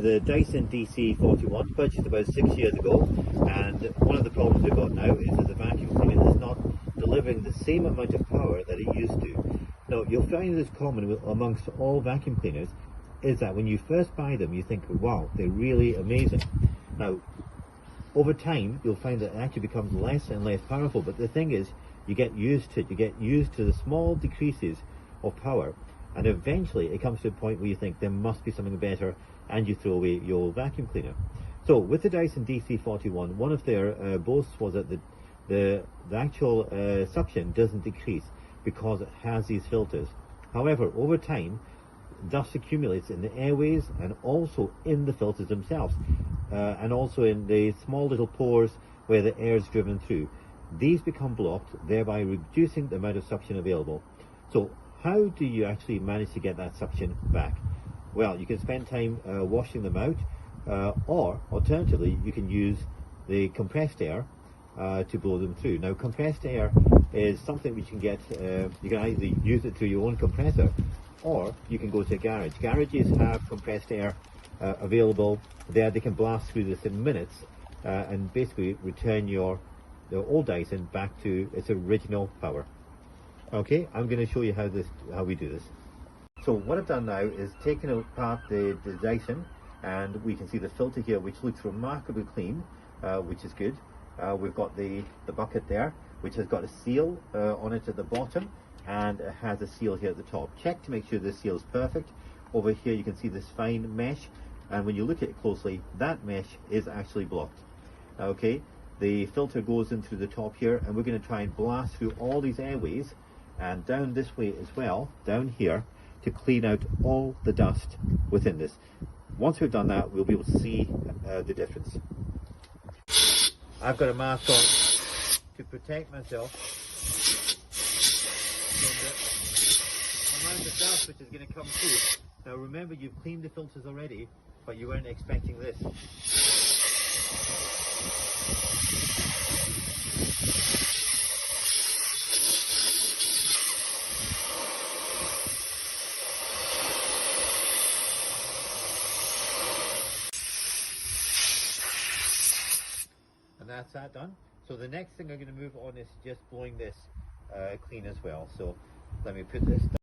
The Dyson DC41 purchased about 6 years ago, and one of the problems we've got now is that the vacuum cleaner is not delivering the same amount of power that it used to. Now, you'll find this common amongst all vacuum cleaners, is that when you first buy them you think, wow, they're really amazing. Now, over time you'll find that it actually becomes less and less powerful, but the thing is, you get used to it, you get used to the small decreases of power, and eventually it comes to a point where you think there must be something better, and you throw away your old vacuum cleaner. So with the Dyson DC41, one of their boasts was that the actual suction doesn't decrease because it has these filters. However, over time, dust accumulates in the airways and also in the filters themselves, and also in the small little pores where the air is driven through. These become blocked, thereby reducing the amount of suction available. So how do you actually manage to get that suction back? Well, you can spend time washing them out, or alternatively you can use the compressed air to blow them through. Now, compressed air is something which you can get, you can either use it through your own compressor, or you can go to a garage. Garages have compressed air available there. They can blast through this in minutes and basically return the old Dyson back to its original power. Okay, I'm going to show you how we do this. So what I've done now is taken apart the Dyson, and we can see the filter here, which looks remarkably clean, which is good. We've got the bucket there, which has got a seal on it at the bottom, and it has a seal here at the top. Check to make sure this seal is perfect. Over here you can see this fine mesh, and when you look at it closely, that mesh is actually blocked. Okay, the filter goes in through the top here, and we're going to try and blast through all these airways and down this way as well, down here, to clean out all the dust within this. Once we've done that, we'll be able to see the difference. I've got a mask on to protect myself from the amount of dust which is going to come through. Now remember, you've cleaned the filters already, but you weren't expecting this. And that's that done. So the next thing I'm going to move on is just blowing this clean as well. So let me put this down.